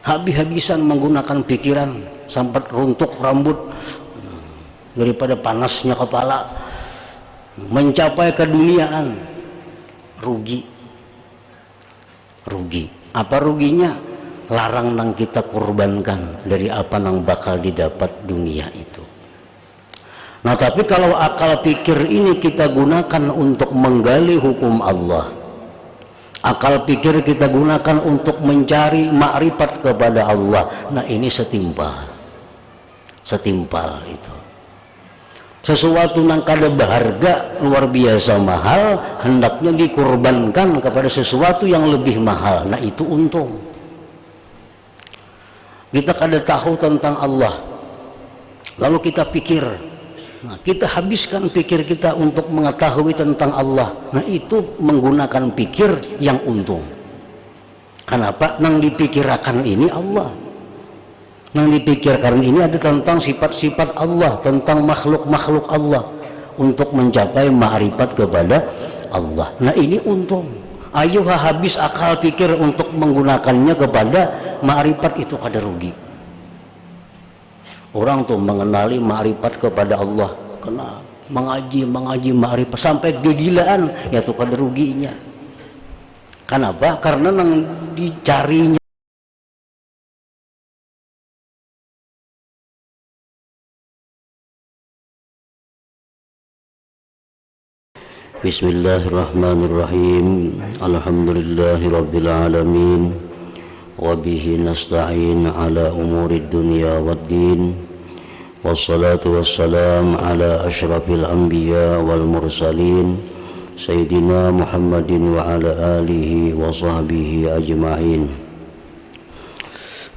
habis-habisan menggunakan pikiran sampai runtuk rambut daripada panasnya kepala, mencapai keduniaan, rugi. Apa ruginya? Larang nang kita korbankan dari apa nang bakal didapat dunia itu. Nah, tapi kalau akal pikir ini kita gunakan untuk menggali hukum Allah, akal pikir kita gunakan untuk mencari makrifat kepada Allah, nah ini setimpal itu. Sesuatu yang kada berharga luar biasa mahal hendaknya dikorbankan kepada sesuatu yang lebih mahal, nah itu untung. Kita kada tahu tentang Allah, lalu kita pikir, nah kita habiskan pikir kita untuk mengetahui tentang Allah, nah itu menggunakan pikir yang untung. Kenapa? Nang dipikirkan ini Allah, nang dipikirkan ini ada tentang sifat-sifat Allah, tentang makhluk-makhluk Allah, untuk mencapai ma'rifat kepada Allah. Nah ini untung. Ayo habis akal pikir untuk menggunakannya kepada ma'rifat, itu kada rugi. Orang tuh mengenali ma'rifat kepada Allah, kena mengaji ma'rifat sampai kegilaan, ya tuh kada ruginya. Kenapa? Karena nang dicarinya. Bismillahirrahmanirrahim. Alhamdulillahirabbil alamin. Wa bihi nasta'in ala umurid dunya waddin. Wassalatu wassalam ala asyrafil anbiya wal mursalin sayyidina Muhammadin wa ala alihi wa sahbihi ajma'in.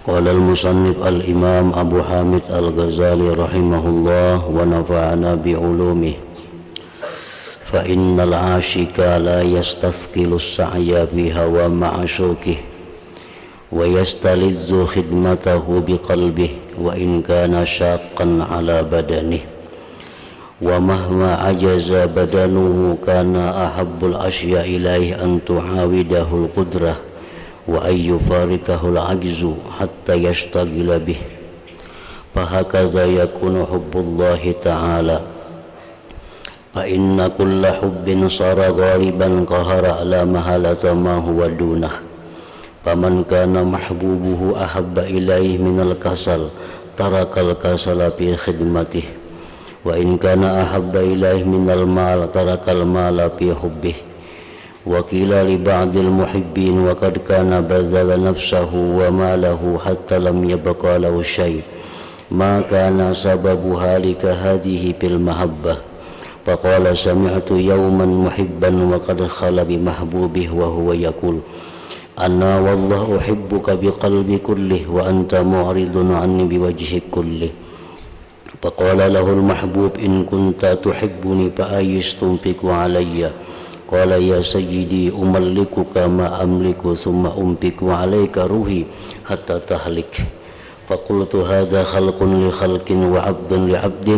Qala al-musannif al-imam Abu Hamid al-Ghazali rahimahullah wa nafa'ana bi'ulumihi. فإن العاشق لا يستثقل السعي بهوى معشوقه ويستلذ خدمته بقلبه وإن كان شاقا على بدنه ومهما عجز بدنه كان أحب الأشياء إليه أن تعاوده القدرة وأن يفارقه العجز حتى يشتغل به فهكذا يكون حب الله تعالى فإن كل حب صار غالبا قهر على مهلة ما هو دونه فمن كان محبوبه أحب إليه من الكسل ترك الكسل في خدمته وإن كان أحب إليه من المال ترك المال في حبه وقيل لبعض المحبين وقد كان بذل نفسه وماله حتى لم يبق له شيء ما كان سبب هالك هذه بالمحبة فقال سمعت يوما محبا وقد خل بمحبوبه وهو يقول أنا والله أحبك بقلبي كله وأنت معرض عني بوجهك كله فقال له المحبوب إن كنت تحبني فأيش تنفق علي قال يا سيدي أملكك ما أملك ثم أنفق عليك روحي حتى تهلك فقلت هذا خلق لخلق وعبد لعبد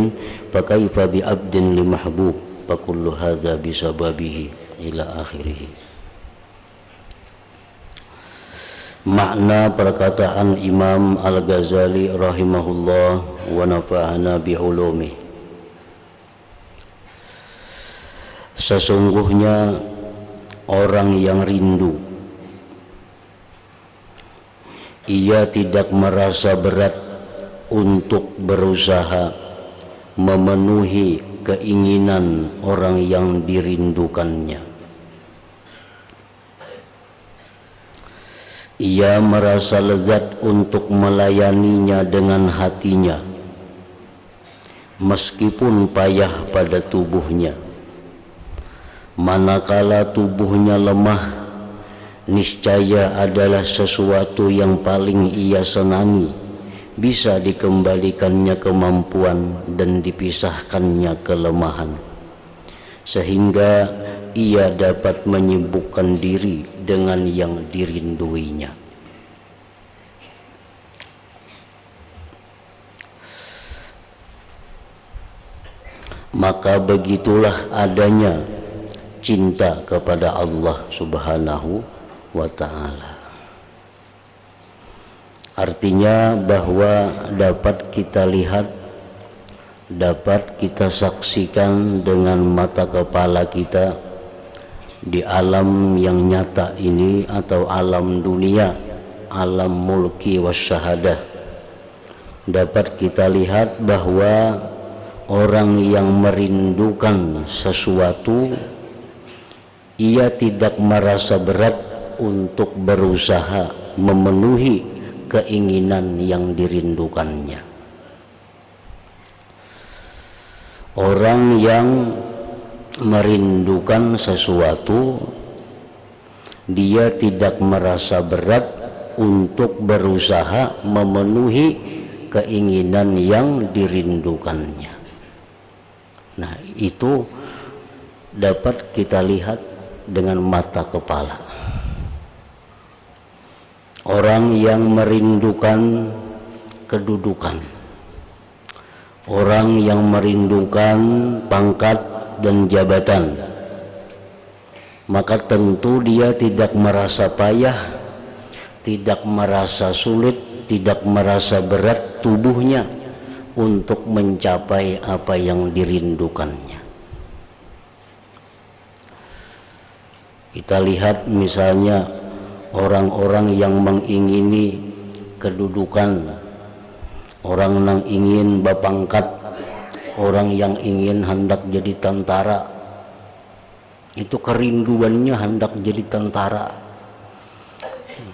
فكيف بعبد لمحبوب فكل هذا بسببه إلى آخره. Makna perkataan Imam Al-Ghazali rahimahullah wa nafa'ana bi'ulumi. Sesungguhnya orang yang rindu, ia tidak merasa berat untuk berusaha memenuhi keinginan orang yang dirindukannya. Ia merasa lezat untuk melayaninya dengan hatinya, meskipun payah pada tubuhnya. Manakala tubuhnya lemah, niscaya adalah sesuatu yang paling ia senangi, bisa dikembalikannya kemampuan dan dipisahkannya kelemahan, sehingga ia dapat menyibukkan diri dengan yang dirinduinya. Maka begitulah adanya cinta kepada Allah Subhanahu wa ta'ala. Artinya bahwa dapat kita lihat, dapat kita saksikan dengan mata kepala kita di alam yang nyata ini atau alam dunia, alam mulki wasyahadah. Dapat kita lihat bahwa orang yang merindukan sesuatu, ia tidak merasa berat untuk berusaha memenuhi keinginan yang dirindukannya. Orang yang merindukan sesuatu, dia tidak merasa berat untuk berusaha memenuhi keinginan yang dirindukannya. Nah, itu dapat kita lihat dengan mata kepala. Orang yang merindukan kedudukan, orang yang merindukan pangkat dan jabatan, maka tentu dia tidak merasa payah, tidak merasa sulit, tidak merasa berat tubuhnya untuk mencapai apa yang dirindukannya. Kita lihat misalnya orang-orang yang mengingini kedudukan, orang yang ingin berpangkat, orang yang ingin hendak jadi tentara, itu kerinduannya hendak jadi tentara,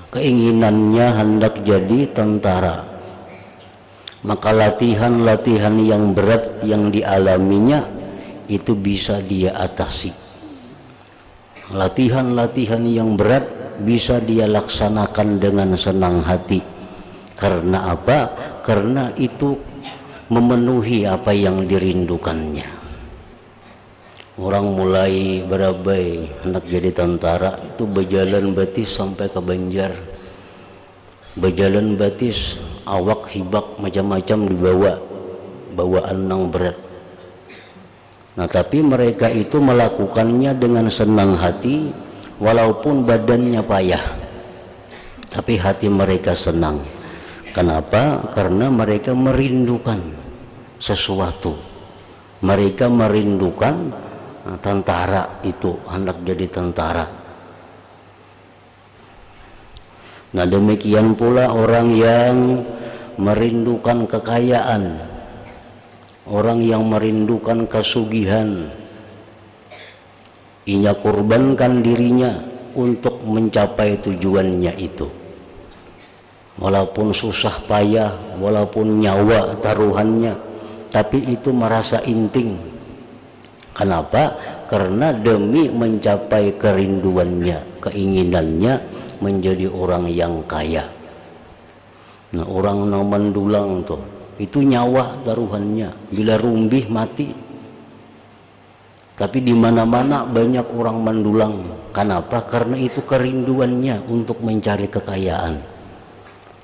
keinginannya hendak jadi tentara. Maka latihan-latihan yang berat yang dialaminya itu bisa dia atasi. Latihan-latihan yang berat bisa dia laksanakan dengan senang hati. Karena apa? Karena itu memenuhi apa yang dirindukannya. Orang mulai berabai hendak jadi tentara, itu berjalan batis sampai ke Banjar, berjalan batis, awak hibak macam-macam dibawa, bawaan yang berat. Nah, tapi mereka itu melakukannya dengan senang hati, walaupun badannya payah, tapi hati mereka senang. Kenapa? Karena mereka merindukan sesuatu. Mereka merindukan tentara itu, hendak jadi tentara. Nah, demikian pula orang yang merindukan kekayaan, orang yang merindukan kesugihan, ia korbankan dirinya untuk mencapai tujuannya itu. Walaupun susah payah, walaupun nyawa taruhannya, tapi itu merasa inting. Kenapa? Karena demi mencapai kerinduannya, keinginannya menjadi orang yang kaya. Nah, orang yang mendulang tuh, itu nyawa taruhannya, bila rumbih mati. Tapi di mana-mana banyak orang mendulang. Kenapa? Karena itu kerinduannya untuk mencari kekayaan.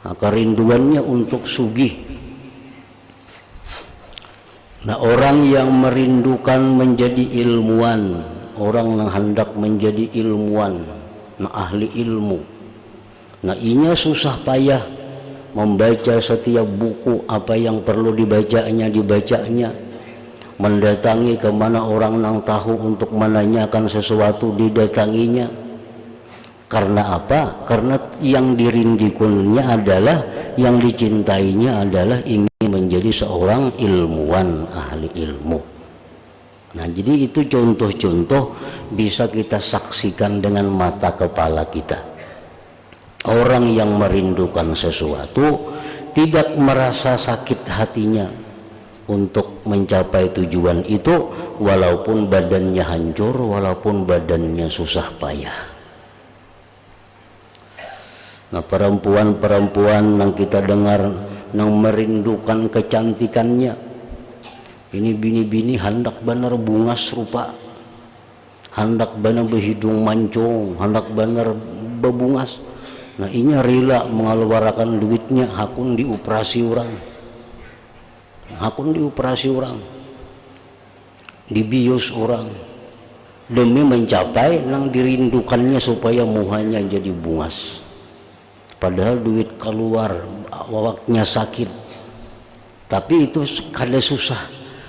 Nah, kerinduannya untuk sugih. Nah, orang yang merindukan menjadi ilmuwan, orang yang hendak menjadi ilmuwan, nah ahli ilmu. Nah, inya susah payah membaca setiap buku, apa yang perlu dibacanya, mendatangi kemana orang yang tahu untuk menanyakan sesuatu, didatanginya. Karena apa? Karena yang dirindukannya adalah, yang dicintainya adalah ingin menjadi seorang ilmuwan, ahli ilmu. Nah, jadi itu contoh-contoh bisa kita saksikan dengan mata kepala kita. Orang yang merindukan sesuatu tidak merasa sakit hatinya untuk mencapai tujuan itu, walaupun badannya hancur, walaupun badannya susah payah. Nah, perempuan-perempuan yang kita dengar yang merindukan kecantikannya, ini bini-bini hendak benar bungas rupa, hendak benar berhidung mancung, hendak benar bebungas. Nah, ini rela mengeluarkan duitnya, hakun dioperasi orang, hakun dioperasi orang, dibius orang, demi mencapai yang dirindukannya supaya muhanya jadi bungas. padahal duit keluar, awaknya sakit, tapi itu kada susah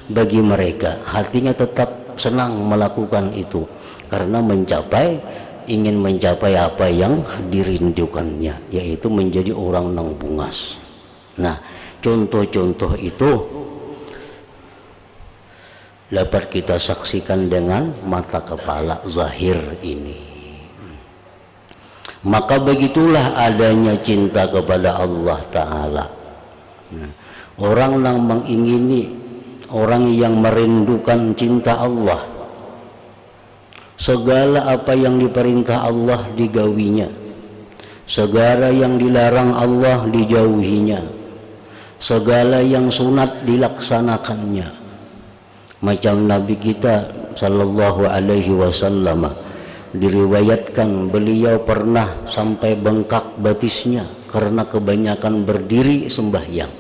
bagi mereka, hatinya tetap senang melakukan itu karena ingin mencapai apa yang dirindukannya, yaitu menjadi orang nang bungas. Nah, contoh-contoh itu dapat kita saksikan dengan mata kepala zahir ini. Maka begitulah adanya cinta kepada Allah Ta'ala. Orang yang mengingini, orang yang merindukan cinta Allah, segala apa yang diperintah Allah digawinya, segala yang dilarang Allah dijauhinya, segala yang sunat dilaksanakannya. Macam Nabi kita sallallahu alaihi wasallam diriwayatkan beliau pernah sampai bengkak batisnya karena kebanyakan berdiri sembahyang,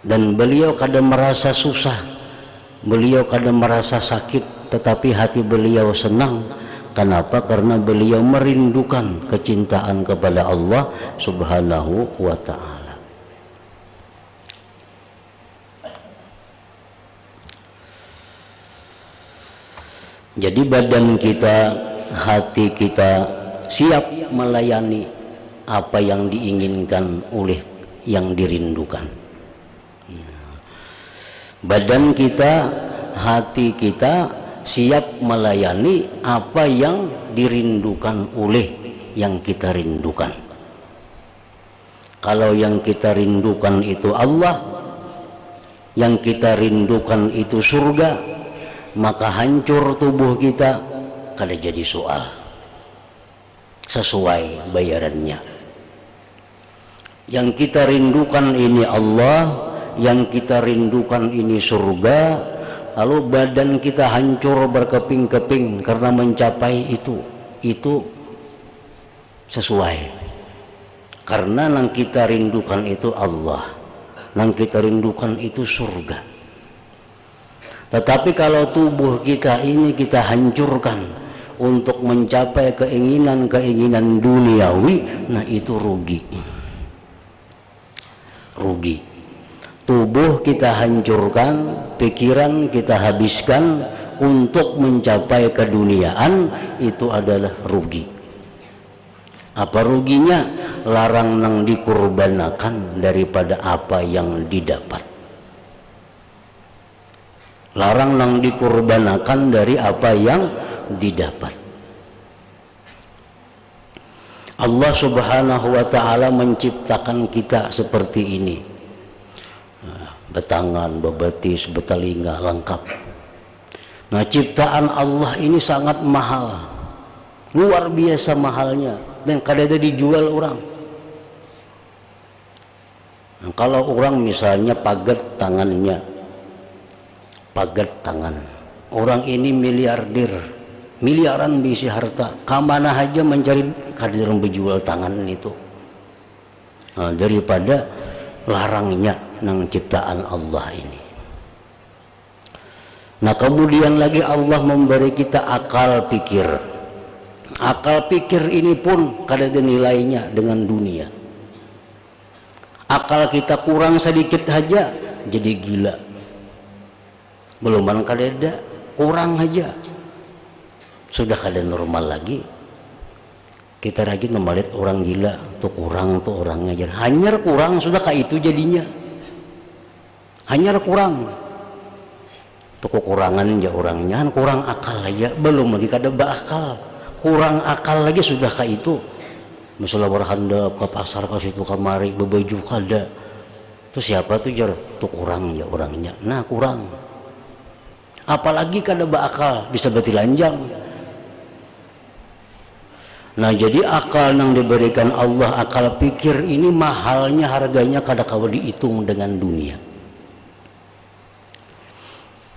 dan beliau kadang merasa susah, beliau kadang merasa sakit, tetapi hati beliau senang. Kenapa? Karena beliau merindukan kecintaan kepada Allah Subhanahu wa ta'ala. Jadi badan kita, hati kita siap melayani apa yang diinginkan oleh yang dirindukan. Badan kita, hati kita siap melayani apa yang dirindukan oleh yang kita rindukan. Kalau yang kita rindukan itu Allah, yang kita rindukan itu surga, maka hancur tubuh kita kada jadi soal, sesuai bayarannya. Yang kita rindukan ini Allah, yang kita rindukan ini surga, lalu badan kita hancur berkeping-keping karena mencapai itu sesuai, karena yang kita rindukan itu Allah, yang kita rindukan itu surga. Tetapi kalau tubuh kita ini kita hancurkan untuk mencapai keinginan-keinginan duniawi, nah itu rugi. Rugi. Tubuh kita hancurkan, pikiran kita habiskan untuk mencapai keduniaan, itu adalah rugi. Apa ruginya? Larang nang dikurbanakan daripada apa yang didapat. Larang nang dikurbanakan dari apa yang didapat. Allah Subhanahu wa ta'ala menciptakan kita seperti ini, betangan, bebetis, betalinga, lengkap. Nah, ciptaan Allah ini sangat mahal, luar biasa mahalnya, dan kadang-kadang dijual orang. Nah, kalau orang misalnya pagat tangannya, pagat tangan, orang ini miliarder, miliaran bisi harta, kamana aja mencari kadang berjual tangan itu. Nah, daripada larangnya nang ciptaan Allah ini. Nah, kemudian lagi Allah memberi kita akal pikir. Akal pikir ini pun kadang nilainya dengan dunia. Akal kita kurang sedikit saja jadi gila. Beluman kadeda kurang aja sudah kada normal lagi. Kita lagi melihat orang gila tuh, kurang tuh orangnya, hanyar kurang sudah kayak itu jadinya, hanyar kurang tuh kekurangan ya orangnya, kurang akal aja, belum lagi kada bakal, kurang akal lagi sudah kayak itu. Misalnya berhandap ke pasar ke situ kamari bebaju kada tuh, siapa tuh jar tuh kurang ya orangnya, nah kurang. Apalagi kada bakal bisa betilanjang. Nah, jadi akal yang diberikan Allah, akal pikir ini mahalnya, harganya kada kawa dihitung dengan dunia.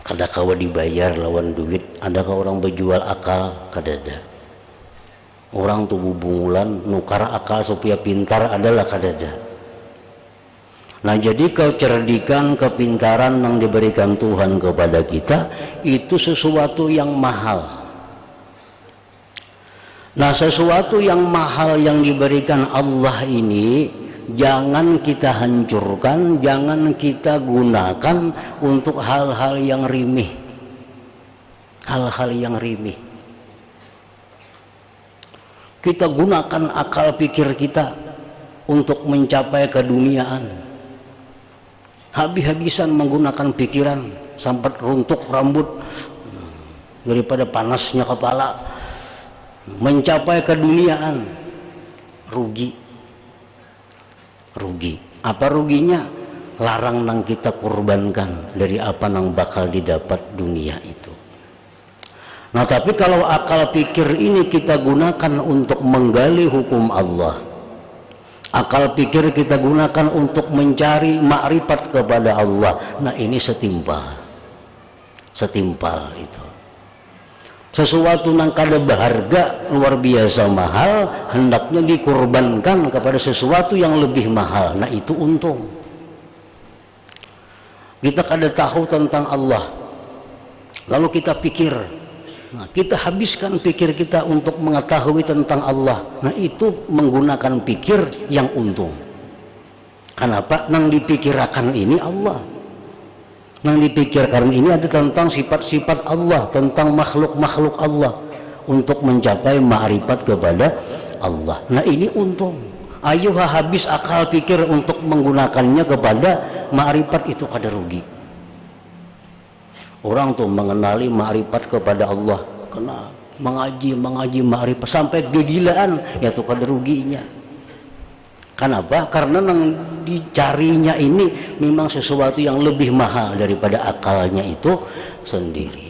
Kada kawa dibayar lawan duit. Adakah orang berjual akal? Kada ada. Orang tubuh bungulan nukar akal supaya pintar adalah kada ada. Nah, jadi kecerdikan, kepintaran yang diberikan Tuhan kepada kita itu sesuatu yang mahal. Nah, sesuatu yang mahal yang diberikan Allah ini jangan kita hancurkan, jangan kita gunakan untuk hal-hal yang rimih. Hal-hal yang rimih. Kita gunakan akal pikir kita untuk mencapai keduniaan. Habis-habisan menggunakan pikiran sampai runtuh rambut daripada panasnya kepala. Mencapai keduniaan, rugi. Apa ruginya? Larang nang kita kurbankan dari apa nang bakal didapat dunia itu. Nah, tapi kalau akal pikir ini kita gunakan untuk menggali hukum Allah, akal pikir kita gunakan untuk mencari makrifat kepada Allah, nah ini setimpal itu. Sesuatu yang kada berharga luar biasa mahal hendaknya dikorbankan kepada sesuatu yang lebih mahal. Nah itu untung. Kita kada tahu tentang Allah, lalu kita pikir, nah kita habiskan pikir kita untuk mengetahui tentang Allah. Nah itu menggunakan pikir yang untung. Kenapa? Nang dipikirkan ini Allah. Yang dipikirkan ini ada tentang sifat-sifat Allah, tentang makhluk-makhluk Allah untuk mencapai ma'rifat kepada Allah. Nah ini untung. Ayo habis akal pikir untuk menggunakannya kepada ma'rifat itu kada rugi. Orang tuh mengenali ma'rifat kepada Allah, kena mengaji ma'rifat sampai kegilaan, ya tuh kada ruginya. Kenapa? Karena yang dicarinya ini memang sesuatu yang lebih mahal daripada akalnya itu sendiri.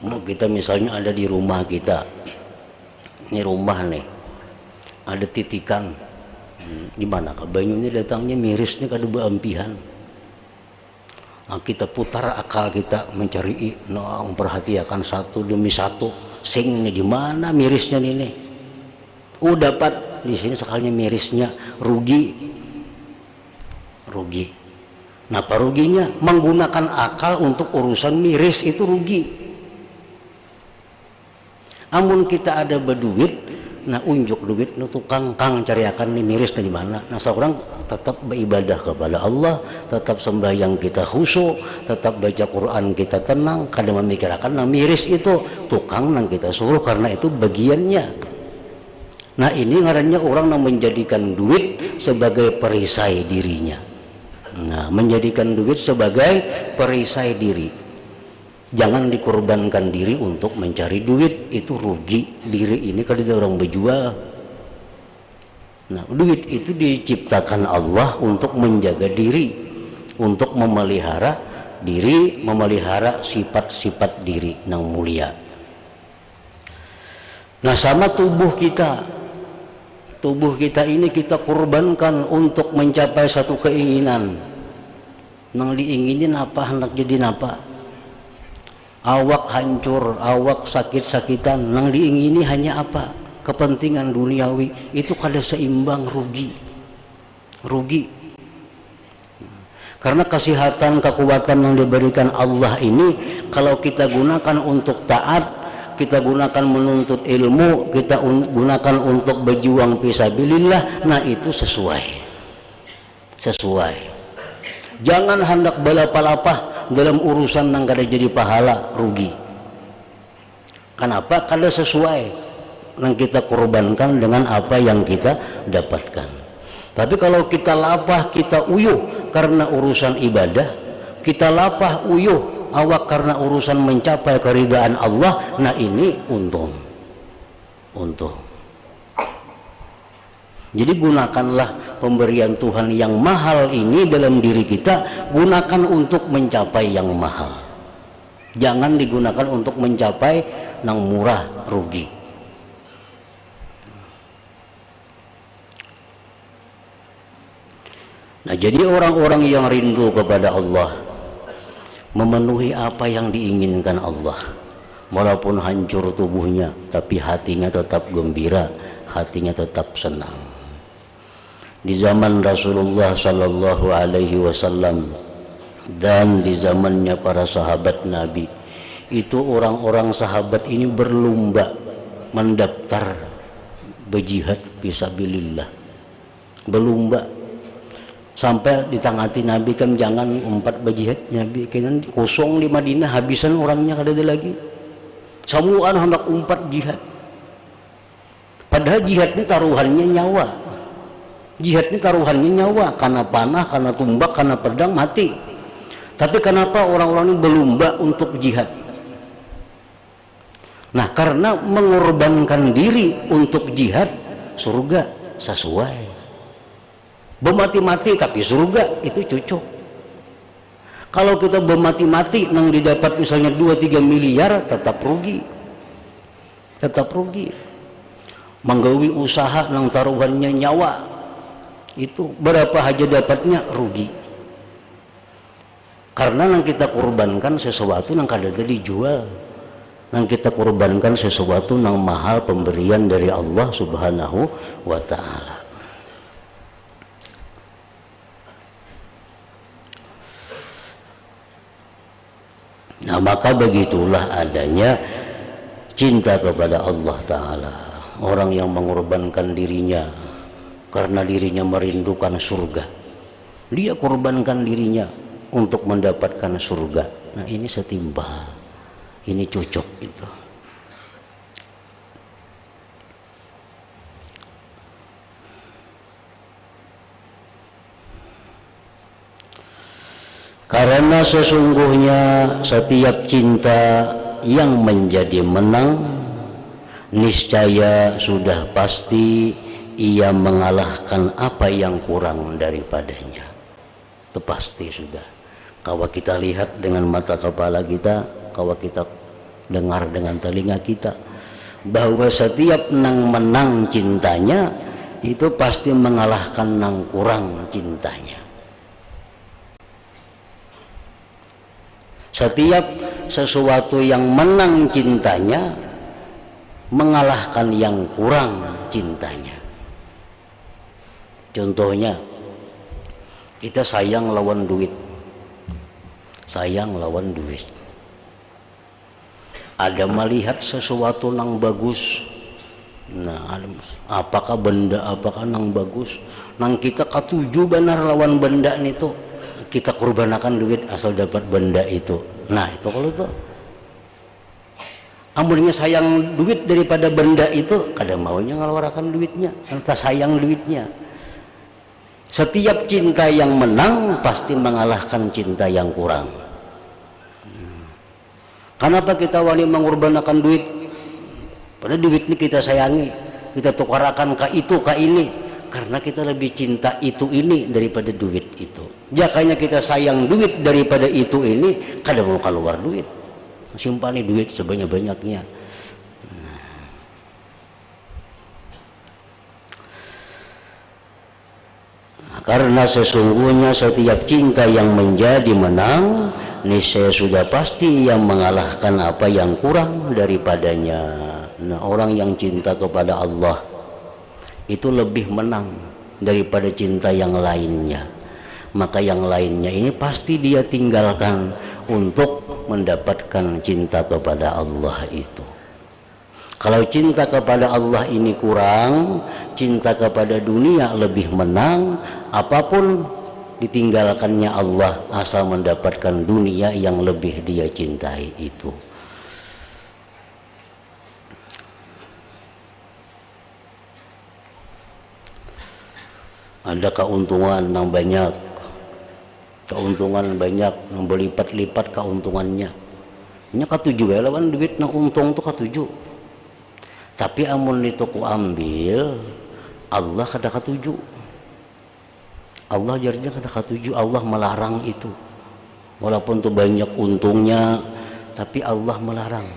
Kita misalnya ada di rumah kita, ini rumah nih, ada titikan, di mana banyunya datangnya mirisnya kada beampihan. Nah, kita putar akal kita mencari, memperhatikan satu demi satu. Sing ini di mana mirisnya ini? Dapat di sini sekalinya mirisnya, rugi. Nah, apa ruginya? Menggunakan akal untuk urusan miris itu rugi. Amun kita ada berduit, nah unjuk duit nu tukang cariakan nih miris di mana. Nah, seorang tetap beribadah kepada Allah, tetap sembahyang kita khusyuk, tetap baca Quran kita tenang, kadang memikirkan nah miris itu tukang nang kita suruh karena itu bagiannya. Nah, ini ngarannya orang yang menjadikan duit sebagai perisai dirinya. Nah, menjadikan duit sebagai perisai diri. Jangan dikorbankan diri untuk mencari duit, itu rugi. Diri ini kalau orang berjual. Nah, duit itu diciptakan Allah untuk menjaga diri, untuk memelihara diri, memelihara sifat-sifat diri yang mulia. Nah, sama tubuh kita. Tubuh kita ini kita korbankan untuk mencapai satu keinginan. Nang diinginin apa, hendak jadi apa? Awak hancur, awak sakit-sakitan, nang diingini hanya apa? Kepentingan duniawi, itu kada seimbang, rugi. Karena kesehatan, kekuatan yang diberikan Allah ini kalau kita gunakan untuk taat, kita gunakan menuntut ilmu, kita gunakan untuk berjuang fisabilillah, nah itu sesuai. Jangan hendak balapah dalam urusan yang kada jadi pahala, rugi. Kenapa? Kada sesuai yang kita korbankan dengan apa yang kita dapatkan. Tapi kalau kita lapah, kita uyuh karena urusan ibadah, kita lapah uyuh awak karena urusan mencapai keridaan Allah, nah ini untung. Jadi gunakanlah pemberian Tuhan yang mahal ini dalam diri kita, gunakan untuk mencapai yang mahal. Jangan digunakan untuk mencapai yang murah, rugi. Nah, jadi orang-orang yang rindu kepada Allah, memenuhi apa yang diinginkan Allah, walaupun hancur tubuhnya, tapi hatinya tetap gembira, hatinya tetap senang. Di zaman Rasulullah SAW dan di zamannya para sahabat Nabi, itu orang-orang sahabat ini berlomba mendaftar berjihad fisabilillah, berlomba sampai ditangati Nabi kan jangan umpat berjihad Nabi kan kosong di Madinah habisan orangnya kada ada lagi semua hendak umpat jihad, padahal jihad ini taruhannya nyawa, jihad ini taruhannya nyawa, karena panah, karena tumbak, karena pedang mati. Tapi kenapa orang-orang ini berlomba untuk jihad? Nah, karena mengorbankan diri untuk jihad, surga sesuai. Bermati-mati tapi surga itu cocok. Kalau kita bermati-mati nang didapat misalnya 2-3 miliar tetap rugi. Tetap rugi. Menggawi usaha nang taruhannya nyawa. Itu berapa aja dapatnya rugi. Karena nang kita korbankan sesuatu nang kada dijual. Nang kita korbankan sesuatu nang mahal pemberian dari Allah Subhanahu wa ta'ala. Nah, maka begitulah adanya cinta kepada Allah Ta'ala. Orang yang mengorbankan dirinya karena dirinya merindukan surga, dia korbankan dirinya untuk mendapatkan surga. Nah, ini setimbal, ini cocok itu. Karena sesungguhnya setiap cinta yang menjadi menang, niscaya sudah pasti ia mengalahkan apa yang kurang daripadanya. Itu pasti sudah. Kalau kita lihat dengan mata kepala kita, kalau kita dengar dengan telinga kita, bahwa setiap nang menang cintanya, itu pasti mengalahkan nang kurang cintanya. Setiap sesuatu yang menang cintanya mengalahkan yang kurang cintanya. Contohnya, kita sayang lawan duit. Sayang lawan duit. Ada melihat sesuatu nang bagus. Nah, apakah benda, apakah nang bagus. Nang kita katuju benar lawan benda itu. Kita kurbanakan duit asal dapat benda itu. Nah, itu kalau tuh amunnya sayang duit daripada benda itu, kada maunya ngeluarkan duitnya, kita sayang duitnya. Setiap cinta yang menang pasti mengalahkan cinta yang kurang. Kenapa kita wani mengurbanakan duit? Padahal duit ini kita sayangi, kita tukarakan ke itu, ke ini. Karena kita lebih cinta itu ini daripada duit itu. Jakanya kita sayang duit daripada itu ini, kada mau keluar duit. Simpan duit sebanyak-banyaknya. Nah, karena sesungguhnya setiap cinta yang menjadi menang, niscaya sudah pasti yang mengalahkan apa yang kurang daripadanya. Nah, orang yang cinta kepada Allah itu lebih menang daripada cinta yang lainnya. Maka yang lainnya ini pasti dia tinggalkan untuk mendapatkan cinta kepada Allah itu. Kalau cinta kepada Allah ini kurang, cinta kepada dunia lebih menang, apapun ditinggalkannya Allah asal mendapatkan dunia yang lebih dia cintai itu. Ada keuntungan yang banyak, keuntungan banyak, yang berlipat-lipat keuntungannya. Nya katuju ya lawan duit nang untung tuh katuju. Tapi amun itu ku ambil, Allah kada katuju. Allah jarnya kada katuju, Allah melarang itu. Walaupun tuh banyak untungnya, tapi Allah melarang.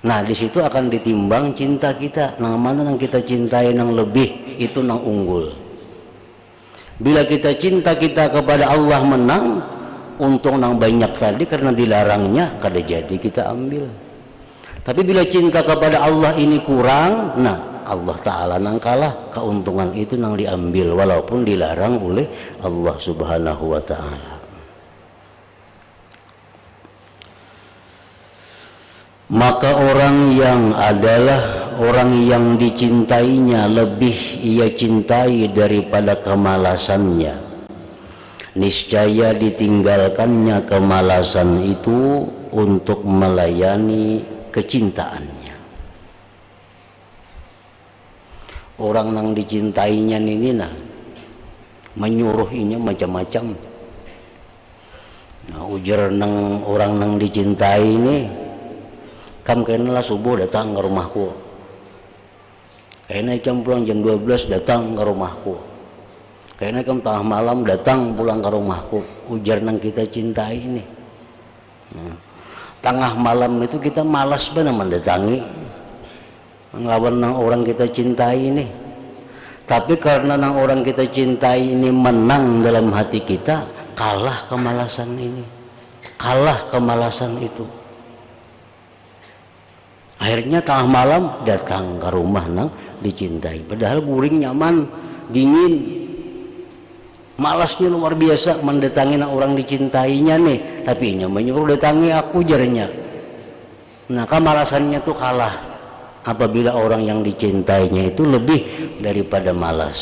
Nah, di situ akan ditimbang cinta kita. Nang mana nang kita cintai nang lebih, itu nang unggul. Bila kita cinta kita kepada Allah menang, untung nang banyak tadi karena dilarangnya kada jadi kita ambil. Tapi bila cinta kepada Allah ini kurang, nah Allah Ta'ala nang kalah, keuntungan itu nang diambil walaupun dilarang oleh Allah Subhanahu wa Ta'ala. Maka orang yang adalah orang yang dicintainya lebih ia cintai daripada kemalasannya, niscaya ditinggalkannya kemalasan itu untuk melayani kecintaannya. Orang yang dicintainya ini menyuruhinya macam-macam. Ujar nang orang yang dicintai ini, kam kenalah subuh datang ke rumahku, kayaknya jam pulang jam 12 datang ke rumahku, kayaknya kam tengah malam datang pulang ke rumahku. Ujar nang kita cintai ini, tengah malam itu kita malas benar mendatangi ngelawan nang orang kita cintai ini. Tapi karena nang orang kita cintai ini menang dalam hati kita, kalah kemalasan ini, kalah kemalasan itu. Akhirnya tengah malam datang ke rumah nang dicintai, padahal guring nyaman, dingin, malasnya luar biasa mendatangi nang orang dicintainya nih, tapi nya menyuruh datangi aku jarnya. Nah, kemalasannya tuh kalah apabila orang yang dicintainya itu lebih daripada malas.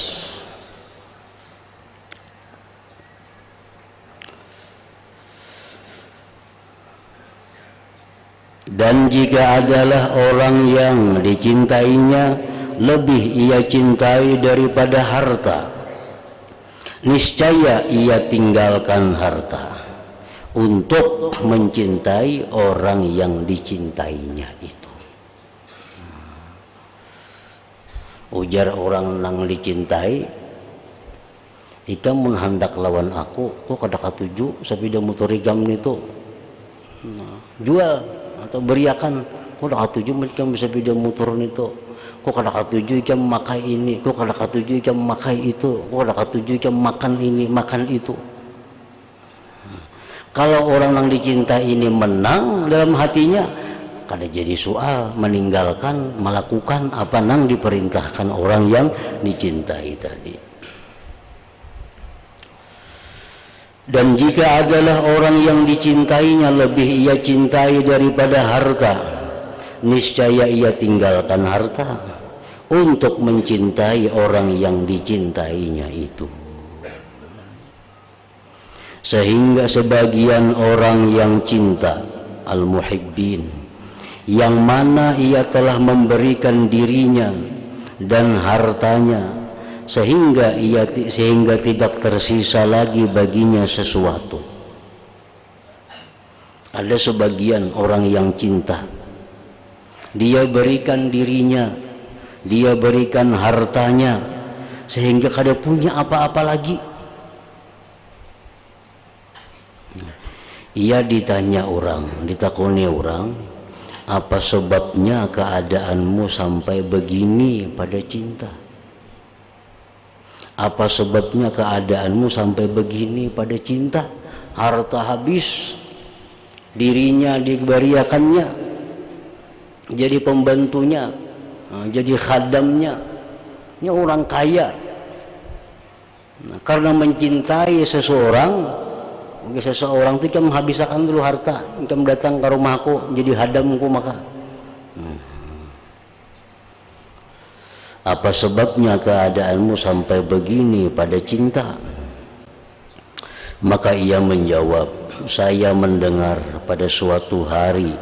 Dan jika adalah orang yang dicintainya lebih ia cintai daripada harta, niscaya ia tinggalkan harta untuk mencintai orang yang dicintainya itu. Ujar orang yang dicintai, ikam menghendak lawan aku, kok kada katuju sabida motorigam itu, jual atau beriakan, kok kada katuju ikam bisa beda motor itu, kok kada katuju ikam memakai ini, kok kada katuju ikam memakai itu, kok kada katuju ikam makan ini makan itu. Kalau orang yang dicintai ini menang dalam hatinya, kada jadi soal meninggalkan melakukan apa nang diperintahkan orang yang dicintai tadi. Dan jika adalah orang yang dicintainya lebih ia cintai daripada harta, niscaya ia tinggalkan harta untuk mencintai orang yang dicintainya itu. Sehingga sebagian orang yang cinta, al-muhibbin, yang mana ia telah memberikan dirinya dan hartanya sehingga tidak tersisa lagi baginya sesuatu. Ada sebagian orang yang cinta, dia berikan dirinya, dia berikan hartanya sehingga kada punya apa-apa lagi. Ia ditanya orang, ditakoni orang, apa sebabnya keadaanmu sampai begini pada cinta? Apa sebabnya keadaanmu sampai begini pada cinta? Harta habis, dirinya diberiakannya, jadi pembantunya, jadi khadamnya. Ini orang kaya. Nah, karena mencintai seseorang itu kan menghabiskan dulu harta, kan datang ke rumahku jadi hadamku maka. Apa sebabnya keadaanmu sampai begini pada cinta? Maka ia menjawab, saya mendengar pada suatu hari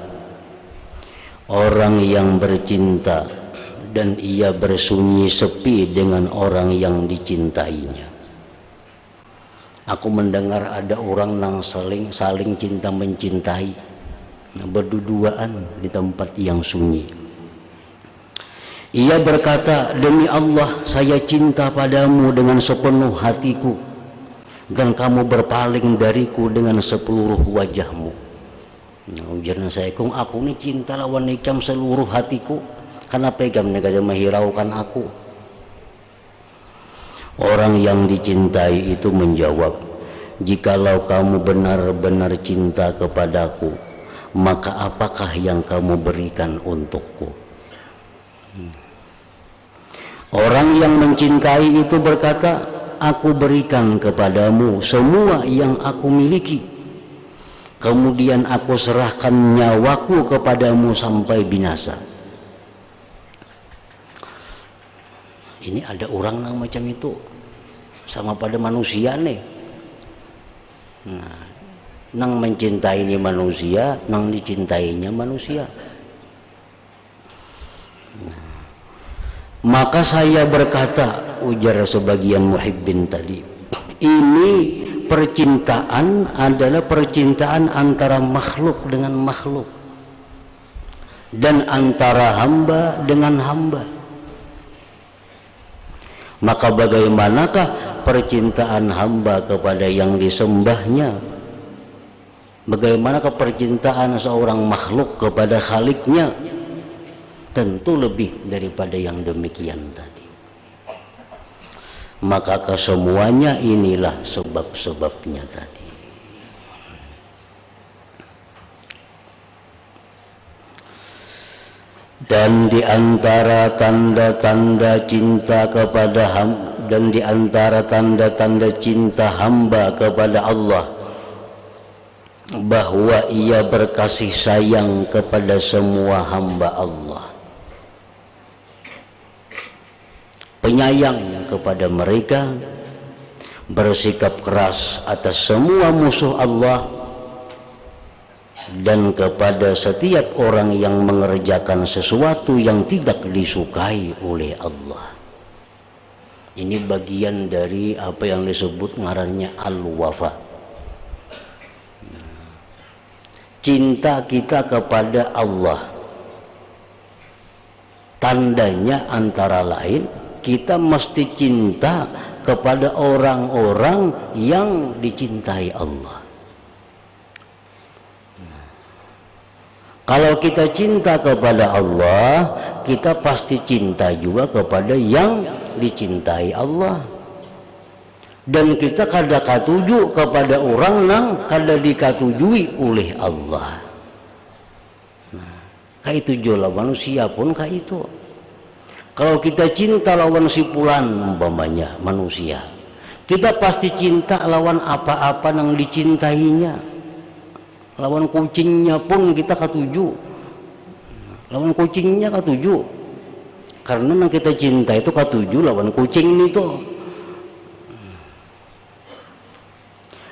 orang yang bercinta dan ia bersunyi sepi dengan orang yang dicintainya. Aku mendengar ada orang yang saling cinta mencintai, berduaan di tempat yang sunyi. Ia berkata, demi Allah saya cinta padamu dengan sepenuh hatiku, dan kamu berpaling dariku dengan seluruh wajahmu. Nah, ujarnya saya, kung aku ini cinta lawan ikam seluruh hatiku, kenapa ikam negara menghiraukan aku? Orang yang dicintai itu menjawab, jikalau kamu benar-benar cinta kepadaku, maka apakah yang kamu berikan untukku? Orang yang mencintai itu berkata, aku berikan kepadamu semua yang aku miliki. kemudian aku serahkan nyawaku kepadamu sampai binasa. Ini ada orang yang macam itu sama pada manusia nih. Nah, nang mencintainya manusia, nang dicintainya manusia. Nah, maka saya berkata, ujar sebagian muhibbin tadi, ini percintaan adalah percintaan antara makhluk dengan makhluk dan antara hamba dengan hamba. Maka bagaimanakah percintaan hamba kepada yang disembahnya? Bagaimanakah percintaan seorang makhluk kepada Khaliknya? Tentu lebih daripada yang demikian tadi. Maka kesemuanya inilah sebab-sebabnya tadi. Dan di antara tanda-tanda cinta kepada hamba, dan di antara tanda-tanda cinta hamba kepada Allah, bahwa ia berkasih sayang kepada semua hamba Allah, penyayang kepada mereka, bersikap keras atas semua musuh Allah, dan kepada setiap orang yang mengerjakan sesuatu yang tidak disukai oleh Allah. Ini bagian dari apa yang disebut ngarannya al-wafa. Cinta kita kepada Allah, tandanya antara lain kita mesti cinta kepada orang-orang yang dicintai Allah. Kalau kita cinta kepada Allah, kita pasti cinta juga kepada yang dicintai Allah. Dan kita kada katuju kepada orang yang kada dikatujui oleh Allah. Nah, kayak itu juga manusia pun kayak itu. Kalau kita cinta lawan si fulan umpamanya manusia, kita pasti cinta lawan apa-apa yang dicintainya. Lawan kucingnya pun kita katuju. Lawan kucingnya katuju. Karena yang kita cinta itu katuju lawan kucing itu.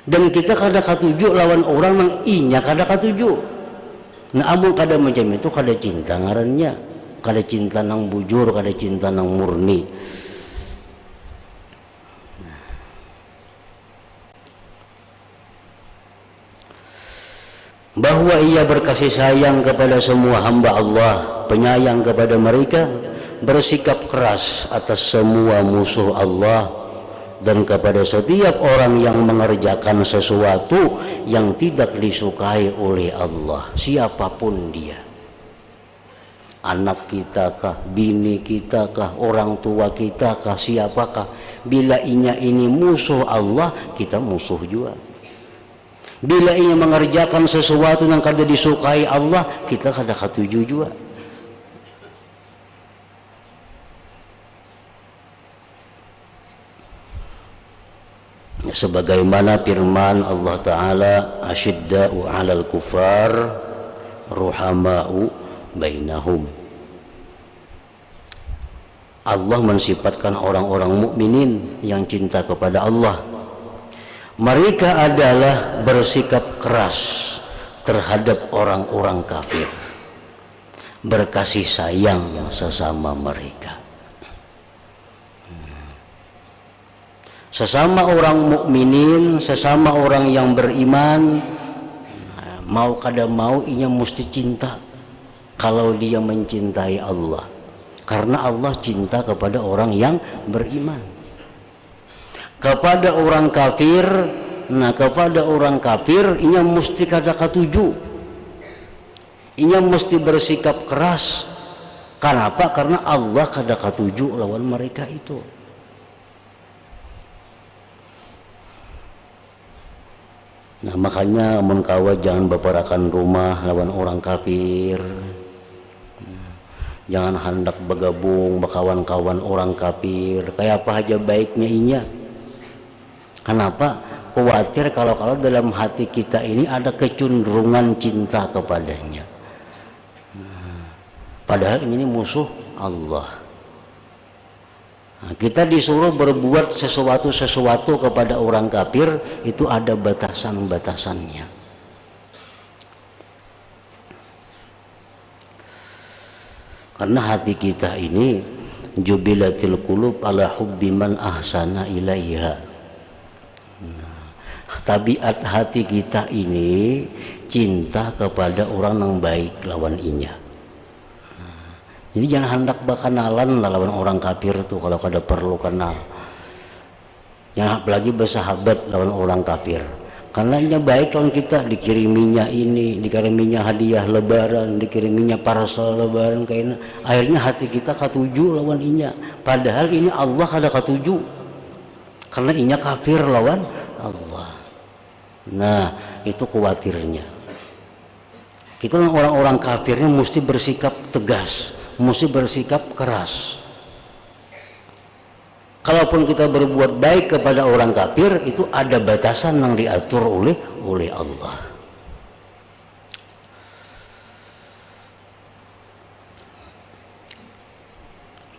Dan kita kada katuju lawan orang yang inya kada katuju. Nah, amun kada macam itu kada cinta ngarannya. Kada cinta nang bujur, kada cinta nang murni. Bahwa ia berkasih sayang kepada semua hamba Allah, penyayang kepada mereka, bersikap keras atas semua musuh Allah, dan kepada setiap orang yang mengerjakan sesuatu yang tidak disukai oleh Allah, siapapun dia. Anak kita kah, bini kita kah, orang tua kita kah, siapakah, bila inya ini musuh Allah, kita musuh juga. Bila ia mengerjakan sesuatu yang kada disukai Allah, kita kada katuju juga. Sebagaimana firman Allah Ta'ala, asyidda'u 'alal kufar ruhama'u bainahum. Allah mensifatkan orang-orang mukminin yang cinta kepada Allah. Mereka adalah bersikap keras terhadap orang-orang kafir, berkasih sayang sesama mereka. Sesama orang mukminin, sesama orang yang beriman, mau kada mau ia mesti cinta kalau dia mencintai Allah, karena Allah cinta kepada orang yang beriman. Kepada orang kafir, nah kepada orang kafir inya mesti kada katuju, inya mesti bersikap keras. Kenapa? Karena Allah kada katuju lawan mereka itu. Nah makanya mun kawa jangan baparakan rumah lawan orang kafir. Jangan hendak bergabung berkawan-kawan orang kafir. Kayak apa aja baiknya inya. Kenapa? khawatir kalau dalam hati kita ini ada kecenderungan cinta kepadanya. Padahal ini musuh Allah. Nah, kita disuruh berbuat sesuatu kepada orang kafir, itu ada batasan-batasannya. Karena hati kita ini jubilatil qulub ala hubbi man ahsana ilaiha. Tabiat hati kita ini cinta kepada orang yang baik lawan inya. Jadi jangan hendak berkenalan lawan orang kafir tuh kalau kada perlu kenal. Jangan apalagi bersahabat lawan orang kafir. Karena inya baik lawan kita, dikiriminya ini, dikiriminya hadiah lebaran, dikiriminya parcel lebaran kayaknya. Akhirnya hati kita katuju lawan inya. Padahal ini Allah kada katuju. Karena inya kafir lawan Allah. Nah, itu khawatirnya. Kita orang-orang kafirnya mesti bersikap tegas, mesti bersikap keras. Kalaupun kita berbuat baik kepada orang kafir, itu ada batasan yang diatur oleh Allah.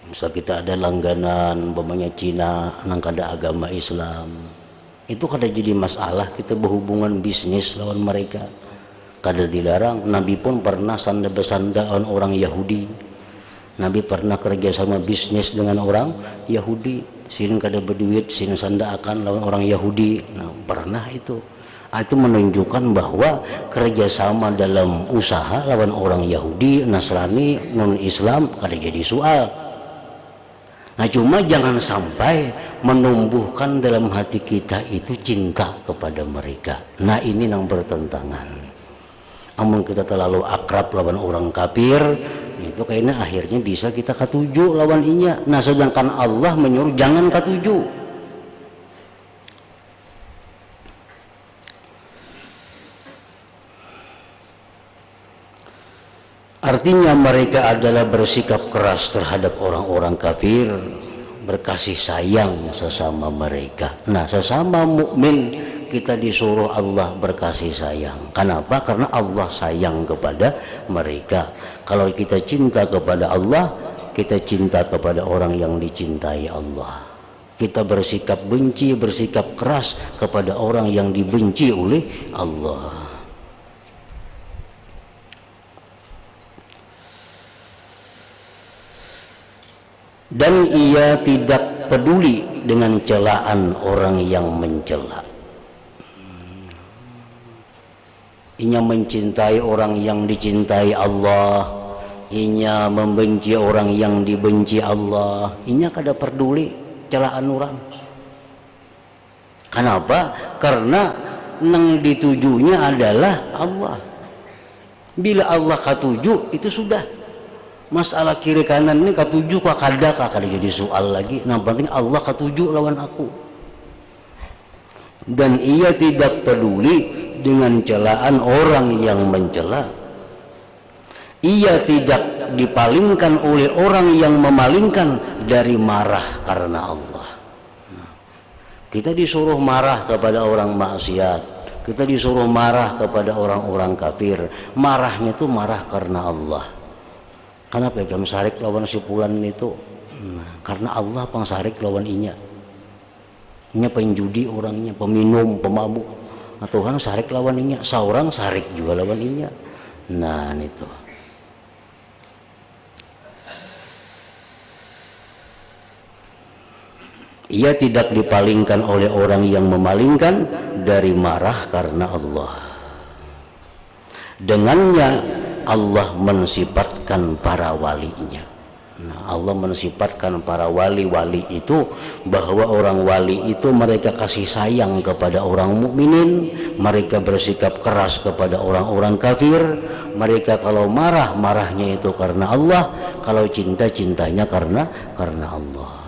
Misal kita ada langganan, umpamanya Cina, nang kada agama Islam, itu kada jadi masalah kita berhubungan bisnis lawan mereka. Kada dilarang. Nabi pun pernah sanda-besandaan orang Yahudi. Nabi pernah kerjasama bisnis dengan orang Yahudi. Sin kada berduit, sin sanda akan lawan orang Yahudi. Nah, pernah itu. Itu menunjukkan bahwa kerjasama dalam usaha lawan orang Yahudi, Nasrani, non-Islam kada jadi soal. Nah, cuma jangan sampai menumbuhkan dalam hati kita itu cinta kepada mereka. Nah, ini yang bertentangan. Amun kita terlalu akrab lawan orang kafir, itu kayaknya akhirnya bisa kita katuju lawan inya. Nah, sedangkan Allah menyuruh jangan katuju. Artinya mereka adalah bersikap keras terhadap orang-orang kafir, berkasih sayang sesama mereka. Nah, sesama mukmin kita disuruh Allah berkasih sayang. Kenapa? Karena Allah sayang kepada mereka. Kalau kita cinta kepada Allah, kita cinta kepada orang yang dicintai Allah. Kita bersikap benci, bersikap keras kepada orang yang dibenci oleh Allah. Dan ia tidak peduli dengan celaan orang yang mencela. Inya mencintai orang yang dicintai Allah, inya membenci orang yang dibenci Allah. Inya kada peduli celaan orang. Kenapa? Karena yang ditujunya adalah Allah. Bila Allah katuju, itu sudah. Masalah kiri kanan ini katuju kok kada jadi soal lagi. Yang penting Allah katuju lawan aku. Dan ia tidak peduli dengan celaan orang yang mencela. Ia tidak dipalingkan oleh orang yang memalingkan dari marah karena Allah. Kita disuruh marah kepada orang maksiat, kita disuruh marah kepada orang-orang kafir. Marahnya itu marah karena Allah. Kenapa jam sarik lawan si fulan itu? Karena Allah pangsarik lawan inya. Inya penjudi orangnya, peminum, pemabuk. Nah, Tuhan sarik lawan inya, seorang sarik juga lawan inya. Nah, itu. Ia tidak dipalingkan oleh orang yang memalingkan dari marah karena Allah. Dengannya Allah mensifatkan para walinya. Nah, Allah mensifatkan para wali-wali itu bahwa orang wali itu mereka kasih sayang kepada orang mukminin, mereka bersikap keras kepada orang-orang kafir, mereka kalau marah marahnya itu karena Allah, kalau cinta cintanya karena Allah.